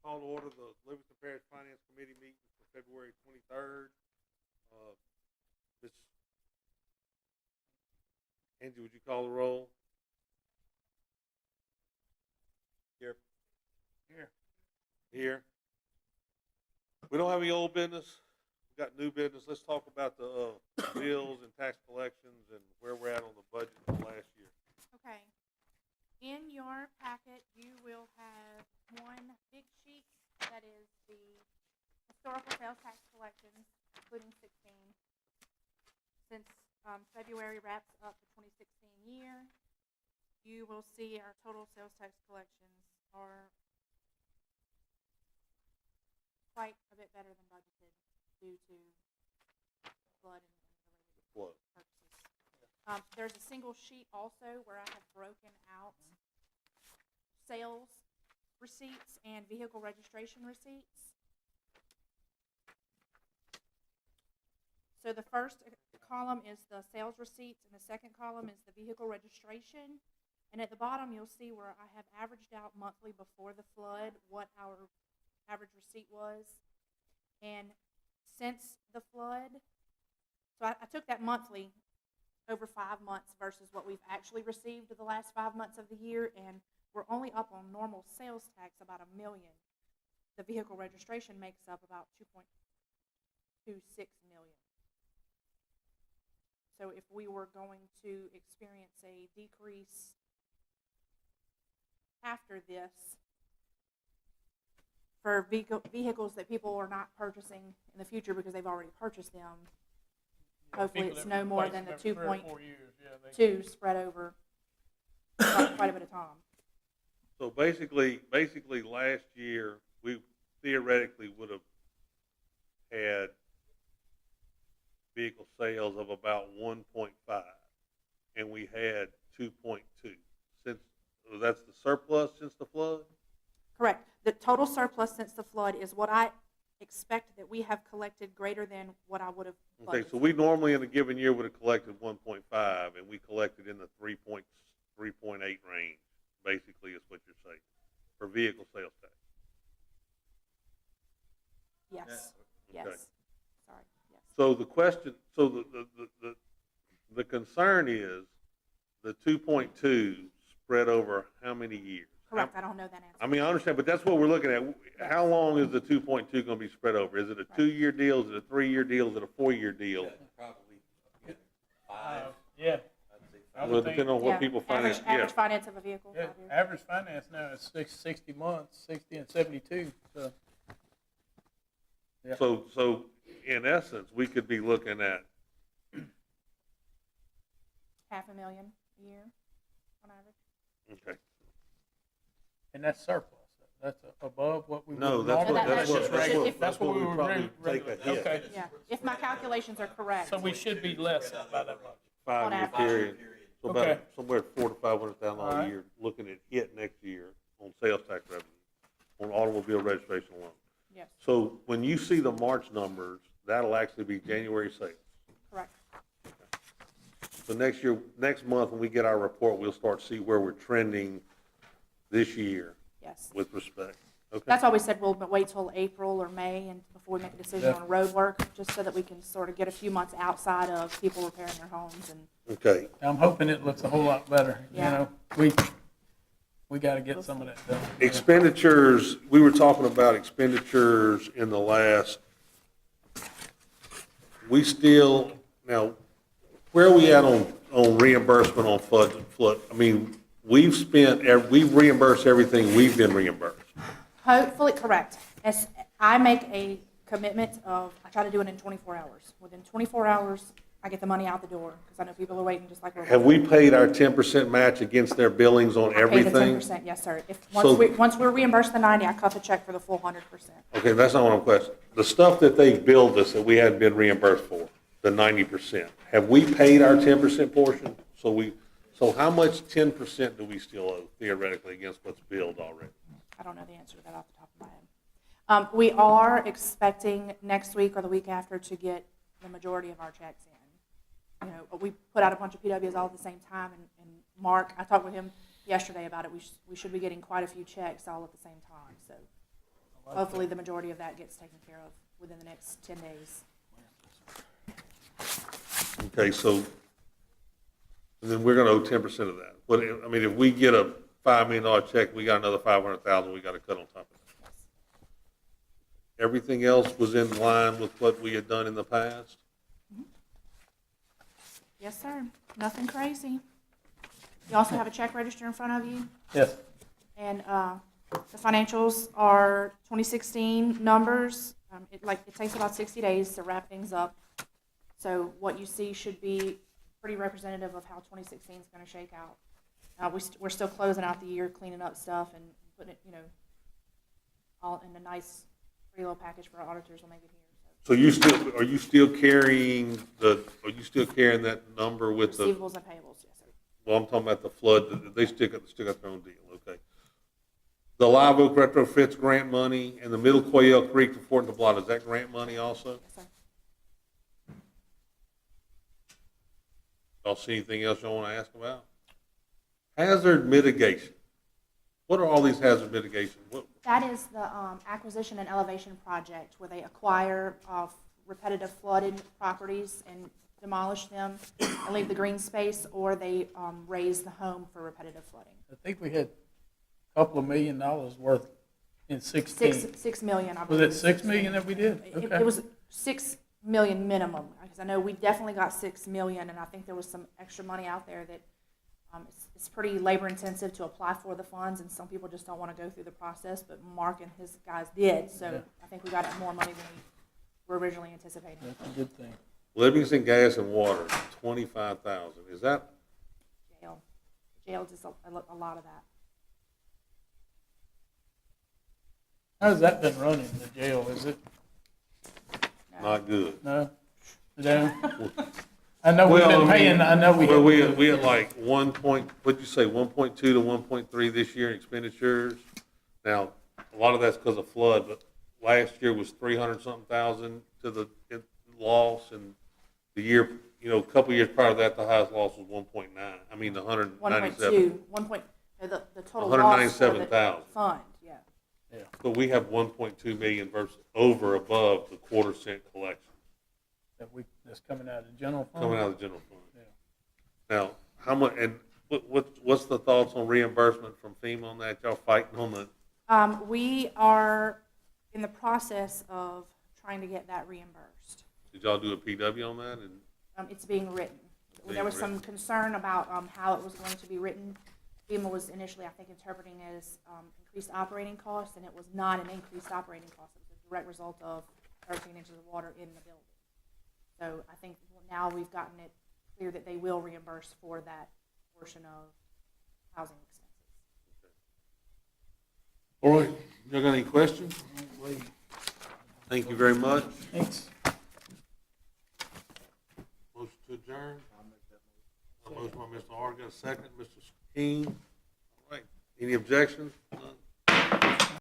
Call to order the Livingston Parish Finance Committee meeting for February 23rd. Ms. Angie, would you call the roll? Here. Here. Here. We don't have any old business. We got new business. Let's talk about the bills and tax collections and where we're at on the budget for last year. Okay. In your packet, you will have one big sheet that is the historical sales tax collections, including 16. Since February wraps up the 2016 year, you will see our total sales tax collections are quite a bit better than budgeted due to flood and related purposes. There's a single sheet also where I have broken out sales receipts and vehicle registration receipts. So the first column is the sales receipts and the second column is the vehicle registration. And at the bottom you'll see where I have averaged out monthly before the flood what our average receipt was. And since the flood, so I took that monthly over 5 months versus what we've actually received the last 5 months of the year, and we're only up on normal sales tax about $1 million. The vehicle registration makes up about $2.26 million. So if we were going to experience a decrease after this for vehicles that people are not purchasing in the future because they've already purchased them, hopefully it's no more than the 2.2 spread over quite a bit of time. So basically last year we theoretically would have had vehicle sales of about 1.5, and we had 2.2. Since that's the surplus since the flood? Correct. The total surplus since the flood is what I expect that we have collected greater than what I would have budgeted. Okay, so we normally in a given year would have collected 1.5, and we collected in the 3.8 range, basically is what you're saying, for vehicle sales tax. Yes. Yeah. Okay. Yes. Sorry. Yes. So the question, so the concern is the 2.2 spread over how many years? Correct. I don't know that answer. I mean, I understand, but that's what we're looking at. How long is the 2.2 going to be spread over? Is it a 2-year deal? Is it a 3-year deal? Is it a 4-year deal? Yeah, probably 5. Yeah. Well, depending on what people finance. Average finance of a vehicle. Yeah, 5 years. average finance now is 60 months, 60 and 72. So, yeah. So in essence, we could be looking at $500,000 a year on average. okay. And that's surplus. That's above what we No, would that's normally. That's what we would would probably really take a hit. Okay. Yeah. If my calculations are correct. So we should be less by that much. 5-year average. period. So about Okay. somewhere at $400,000 to $500,000 All a right. year, looking at hit next year on sales tax revenue, on automobile registration alone. Yes. So when you see the March numbers, that'll actually be January sales. Correct. So next month, when we get our report, we'll start to see where we're trending this year Yes. with respect. Okay. That's why we said we'll wait till April or May and before we make a decision on road work, just so that we can sort of get a few months outside of people repairing their homes and. Okay. I'm hoping it looks a whole lot better. Yeah. You know, we got to get some of that done. Expenditures, we were talking about expenditures in the last, we still, now, where are we at on reimbursement on flood? I mean, we've reimbursed everything we've been reimbursed. Hopefully, correct. As I make a commitment of, I try to do it in 24 hours. Within 24 hours, I get the money out the door, because I know people are waiting just like we're Have we paid our 10% match against their billings on I pay everything? the 10%, yes, sir. Once we're reimbursed the 90, I cut the check for the full 100%. Okay, that's not what I'm questioning. The stuff that they billed us that we hadn't been reimbursed for, the 90%, have we paid our 10% portion? So how much 10% do we still owe theoretically against what's billed already? I don't know the answer to that off the top of my head. We are expecting next week or the week after to get the majority of our checks in. You know, we put out a bunch of PWs all at the same time, and Mark, I talked with him yesterday about it. We should be getting quite a few checks all at the same time. So hopefully the majority of that gets taken care of within the next 10 days. Okay, so, and then we're gonna owe 10% of that. What, I mean, if we get a $5 million check, we got another 500,000 we gotta cut on top of that. Everything else was in line with what we had done in the past? Yes, sir. Nothing crazy. You also have a check register in front of you. Yes. And the financials are 2016 numbers. It takes about 60 days to wrap things up. So what you see should be pretty representative of how 2016 is going to shake out. We're still closing out the year, cleaning up stuff and putting it, all in a nice, pretty little package for our auditors when they get here. So are you still carrying that number with the? Receivables and payables, yes, sir. Well, I'm talking about the flood, they still got their own deal, okay. The Live Oak retrofits grant money and the Middle Quail Creek to Fort DeBlot, is that grant money also? Yes, sir. Y'all see anything else y'all want to ask about? Hazard mitigation. What are all these hazard mitigations? That is the acquisition and elevation project where they acquire repetitive flooded properties and demolish them and leave the green space, or they raise the home for repetitive flooding. I think we had a couple of $1 million worth in 16. 6 million, I Was believe. it 6 million that we did? It was 6 million minimum, because I know we definitely got 6 million, and I think there was some extra money out there that it's pretty labor intensive to apply for the funds, and some people just don't want to go through the process, but Mark and his guys did, so Yeah. I think we got more money than we were originally anticipating. That's a good thing. Livingston Gas and Water, 25,000, is that? Jail does a lot of that. How's that been running, the jail? Is it? No. Not good. No? No? I know we've Well, been I paying, mean, I know we. Well, we had like 1.2 to 1.3 this year in expenditures. Now, a lot of that's because of flood, but last year was 300-something thousand to the loss, and the year, a couple years prior to that, the highest loss was 1.9. I mean, 197. 1.2, the total loss for the 197,000. fund, yeah. Yeah. But we have 1.2 million versus above the quarter-cent collection That's coming out of the general fund. coming out of the general fund. Now, how much, and what's the thoughts on reimbursement from FEMA on that? Y'all fighting on the? We are in the process of trying to get that reimbursed. Did y'all do a PW on that? And It's being written. There was some concern about how it was going to be written. FEMA was initially, I think, interpreting as increased operating costs, and it was not an increased operating cost. It was a direct result of 13 inches of water in the building. So I think now we've gotten it clear that they will reimburse for that portion of housing expenses. all right, y'all got any questions? Thank you very much. Thanks. Motion to adjourn. A motion by Mr. Hart, got a second. Mr. King. All right. Any objections? None?